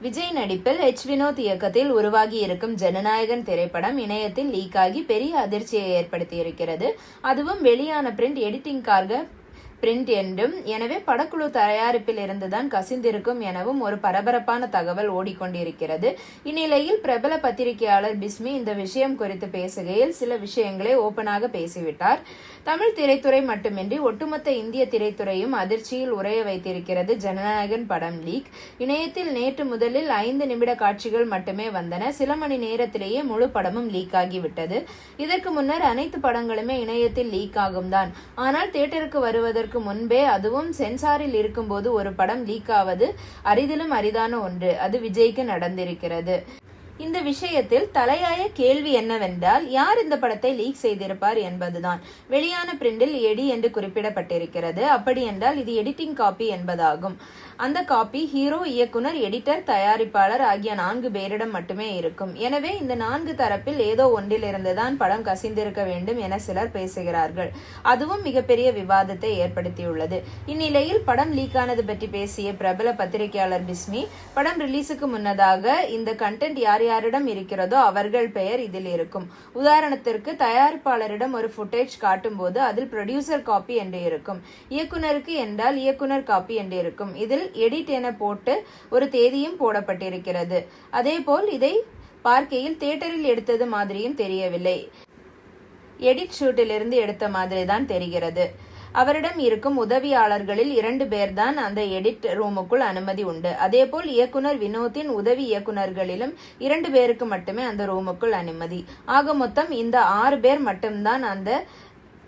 விஜய் நடிப்பில் வினோத் இயக்கத்தில் உருவாகி இருக்கும் ஜனநாயகன் திரைப்படம் இணையத்தில் லீக் ஆகி பெரிய அதிர்ச்சியை ஏற்படுத்தியிருக்கிறது. அதுவும் வெளியான பிரிண்ட் எடிட்டிங்காக பிரிண்ட் என்றும், எனவே படக்குழு தயாரிப்பில் இருந்துதான் கசிந்திருக்கும் எனவும் ஒரு பரபரப்பான தகவல் ஓடிக்கொண்டிருக்கிறது. இந்நிலையில் பிரபல பத்திரிகையாளர் பிஸ்மி இந்த விஷயம் குறித்து பேசுகையில் சில விஷயங்களை ஓபனாக பேசிவிட்டார். தமிழ் திரைத்துறை மட்டுமின்றி ஒட்டுமொத்த இந்திய திரைத்துறையும் அதிர்ச்சியில் உறைய வைத்திருக்கிறது ஜனநாயகன் படம் லீக். இணையத்தில் நேற்று முதலில் 5 நிமிட காட்சிகள் மட்டுமே வந்தன. சில மணி நேரத்திலேயே முழு படமும் லீக் ஆகிவிட்டது. இதற்கு முன்னர் அனைத்து படங்களுமே இணையத்தில் லீக் ஆகும் தான். ஆனால் தியேட்டருக்கு வருவதற்கு முன்பே, அதுவும் சென்சாரில் இருக்கும்போது ஒரு படம் லீக் ஆவது அரிதிலும் அரிதான ஒன்று. அது விஜய்க்கு நடந்திருக்கிறது. இந்த விஷயத்தில் தலையாய கேள்வி என்னவென்றால், யார் இந்த படத்தை லீக் செய்திருப்பார் என்பதுதான். வெளியான பிரிண்டில் எடி என்று குறிப்பிடப்பட்டிருக்கிறது. அப்படி என்றால் இது எடிட்டிங் காப்பி என்பதாகும். அந்த காப்பி ஹீரோ, இயக்குனர், எடிட்டர், தயாரிப்பாளர் ஆகிய 4 பேரிடம் மட்டுமே இருக்கும். எனவே இந்த 4 தரப்பில் ஏதோ ஒன்றிலிருந்துதான் படம் கசிந்திருக்க வேண்டும் என சிலர் பேசுகிறார்கள். அதுவும் மிகப்பெரிய விவாதத்தை ஏற்படுத்தியுள்ளது. இந்நிலையில் படம் லீக் ஆனது பற்றி பேசிய பிரபல பத்திரிகையாளர் பிஸ்மி, படம் ரிலீஸுக்கு முன்னதாக இந்த கண்டென்ட் யார் யாரிடம் இருக்கிறதோ அவர்கள் பெயர் இதில் இருக்கும். உதாரணத்திற்கு தயாரிப்பாளரிடம் ஒரு ஃபுட்டேஜ் காட்டும் போது அதில் ப்ரொடியூசர் காப்பி என்று இருக்கும். இயக்குனருக்கு என்றால் இயக்குனர் காப்பி என்று இருக்கும். இதில் எடிட் என போட்டு ஒரு தேதியும் போடப்பட்டிருக்கிறது. அதேபோல் இதை பார்க்கையில் தியேட்டரில் எடுத்தது மாதிரியும் தெரியவில்லை. எடிட் ஷூட்டிலிருந்து எடுத்த மாதிரி தான் தெரிகிறது. அவரிடம் இருக்கும் உதவியாளர்களில் 2 பேர்தான் அந்த எடிட் ரூமுக்குள் அனுமதி உண்டு. அதேபோல் இயக்குனர் வினோத்தின் உதவி இயக்குனர்களிலும் 2 பேருக்கு மட்டுமே அந்த ரூமுக்குள் அனுமதி. ஆக மொத்தம் இந்த 6 பேர் மட்டும்தான் அந்த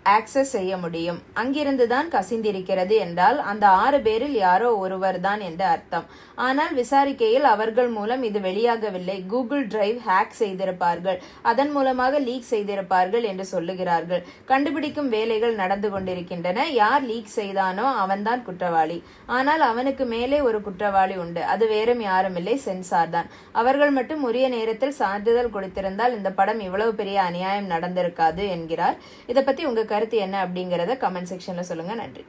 ஆக்சஸ் செய்ய முடியும். அங்கிருந்துதான் கசிந்திருக்கிறது என்றால் அந்த 6 பேரில் யாரோ ஒருவர் தான் என்று அர்த்தம். ஆனால் விசாரிக்கையில் அவர்கள் மூலம் இது வெளியாகவில்லை. கூகுள் டிரைவ் ஹேக் செய்திருப்பார்கள், அதன் மூலமாக லீக் செய்திருப்பார்கள் என்று சொல்லுகிறார்கள். கண்டுபிடிக்கும் வேலைகள் நடந்து கொண்டிருக்கின்றன. யார் லீக் செய்தானோ அவன்தான் குற்றவாளி. ஆனால் அவனுக்கு மேலே ஒரு குற்றவாளி உண்டு. அது வேறும் யாரும் இல்லை, சென்சார் தான். அவர்கள் மட்டும் உரிய நேரத்தில் சான்றிதழ் கொடுத்திருந்தால் இந்த படம் இவ்வளவு பெரிய அநியாயம் நடந்திருக்காது என்கிறார். இதை பத்தி உங்க கருத்து என்ன அப்படிங்கறத கமெண்ட் செக்ஷன்ல சொல்லுங்க. நன்றி.